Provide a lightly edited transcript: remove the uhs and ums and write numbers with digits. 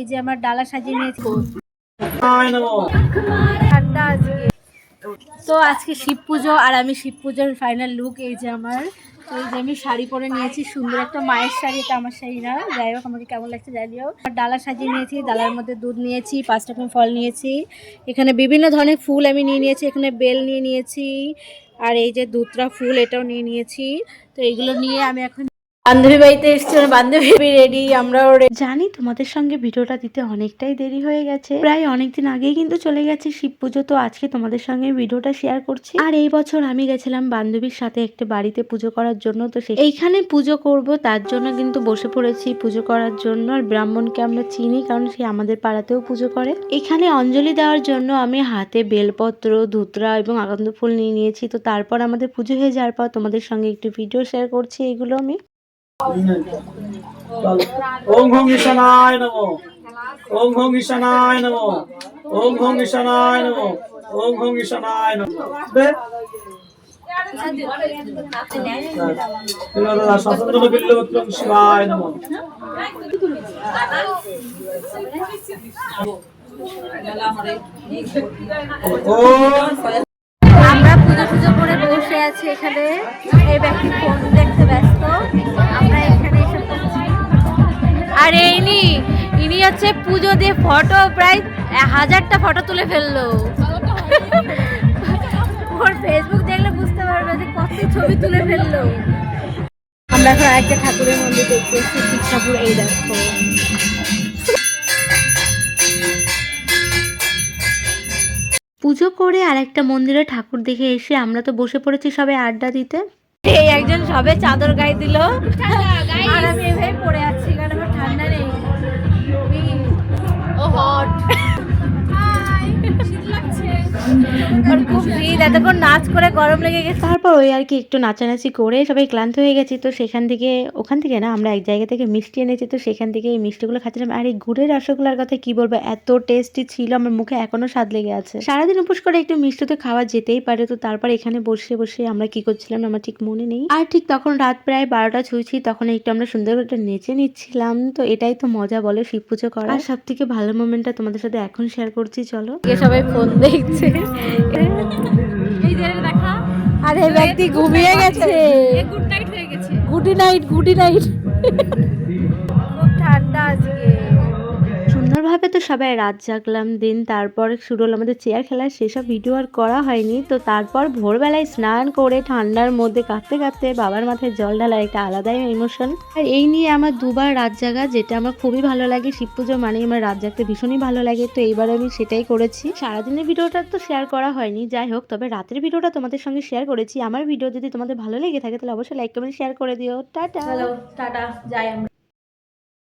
এই যে আমার ডালা সাজিয়ে নিয়েছি ঠান্ডা আজকে। তো আজকে শিব পুজো আর আমি শিব পুজোর ফাইনাল লুক এই যে আমার। তো এই যে আমি শাড়ি পরে নিয়েছি, সুন্দর একটা মায়ের শাড়ি, এটা আমার শাড়ি না, যাই হোক আমাকে কেমন লাগছে জানিও। ডালা সাজিয়ে নিয়েছি, ডালার মধ্যে দুধ নিয়েছি, 5 রকম ফল নিয়েছি, এখানে বিভিন্ন ধরনের ফুল আমি নিয়ে নিয়েছি, এখানে বেল নিয়ে নিয়েছি, আর এই যে দুধরা ফুল এটাও নিয়ে নিয়েছি। তো এগুলো নিয়ে আমি এখন বান্ধবী বাড়িতে এসেছি, বান্ধবী রেডি, আমরাও জানি তোমাদের সঙ্গে ভিডিওটা দিতে অনেকটাই দেরি হয়ে গেছে, প্রায় অনেকদিন আগেই কিন্তু চলে গেছে শিব পুজো। তো আজকে তোমাদের সঙ্গে ভিডিওটা শেয়ার করছি। আর এই বছর আমি গেছিলাম বান্ধবীর সাথে একটা বাড়িতে পুজো করার জন্য, তো এইখানে পুজো করব তার জন্য কিন্তু বসে পড়েছি পুজো করার জন্য। আর ব্রাহ্মণকে আমরা চিনি, কারণ সে আমাদের পাড়াতেও পুজো করে। এখানে অঞ্জলি দেওয়ার জন্য আমি হাতে বেলপত্র, ধুতরা এবং আকন্দ ফুল নিয়ে নিয়েছি। তো তারপর আমাদের পুজো হয়ে যাওয়ার পর তোমাদের সঙ্গে একটু ভিডিও শেয়ার করছি এগুলো আমি। ওম ঘং ঈশানায় নমো, ওম ঘং ঈশানায় নমো, ওম ঘং ঈশানায় নমো, ওম ঘং ঈশানায় নমো। স্বতন্ত্র বিল্লবত্রং শিবায় নমো। আমরা পুজো পুজো করে বসে আছি এখানে, এই ব্যক্তি ফোন দেখতে ব্যস্ত, আমরা এখানে এসে পড়ছি। আর ইনি হচ্ছে পুজো দিয়ে ফটো প্রায় 1000টা ফটো তুলে ফেললো। ওর ফেসবুক দেখলে বুঝতে পারবে যে কত ছবি তুলে ফেললো। আমরা এখন আরেকটা ঠাকুরের মন্দির দেখতে এসেছি, শিব ঠাকুর, এই দেখো। পুজো করে আর একটা মন্দিরে ঠাকুর দেখে এসে আমরা তো বসে পড়েছি সবাই আড্ডা দিতে। এই একজন সবে চাদর গায়ে দিল, আর আমি এভাবে পড়ে আছি কারণ আমার ঠান্ডা নেই। ও হট, খুব শীত, এতক্ষণ নাচ করে গরম লেগে গেছে। তারপর ওই আর কি একটু নাচানাচি করে সবাই ক্লান্ত হয়ে গেছি। তো ওখান থেকে না আমরা এক জায়গা থেকে মিষ্টি এনেছি, তো সেখান থেকে এই মিষ্টিগুলো খাচ্ছিলাম। আর এই গুড়ের রসগোল্লার কথা কি বলবো, এত টেস্টি ছিল, আমার মুখে এখনো স্বাদ লেগে আছে। সারাদিন উপোস করে একটু মিষ্টি তো খাওয়া যেতেই পারে। তো তারপর এখানে বসে বসে আমরা কি করছিলাম আমার ঠিক মনে নেই। আর ঠিক তখন রাত প্রায় 12টা ছুঁইছি, তখন একটু আমরা সুন্দর করে নেচে নিচ্ছিলাম। তো এটাই তো মজা বলে শিব পুজো করা। আর সব থেকে ভালো মোমেন্টটা তোমাদের সাথে এখন শেয়ার করছি, চলো। সবাই ফোন দেখছে, আর এই ব্যক্তি ঘুমিয়ে গেছে, গুড নাইট হয়ে গেছে, গুডি নাইট গুডি নাইট। খুব ঠান্ডা আজকে। সুন্দরভাবে তো সবাই রাত জাগলাম দিন, তারপর শুরু হলো আমাদের চেয়ার খেলা, সেসব ভিডিও আর করা হয়নি। তো তারপর ভোরবেলায় স্নান করে ঠান্ডার মধ্যে কাঁপতে কাঁপতে বাবার মাথায় জল ঢালা একটা আলাদাই ইমোশন। আর এই নিয়ে আমার দুবার রাত জাগা, যেটা আমার খুবই ভালো লাগে। শিব পুজো মানে আমার রাত জাগতে ভীষণই ভালো লাগে। তো এইবার আমি সেটাই করেছি। সারাদিনের ভিডিওটা তো শেয়ার করা হয়নি, যাই হোক, তবে রাতের ভিডিওটা তোমাদের সঙ্গে শেয়ার করেছি। আমার ভিডিও যদি তোমাদের ভালো লেগে থাকে তাহলে অবশ্যই লাইক কমেন্ট শেয়ার করে দিও। টাটা, টাটা, যাই আমরা।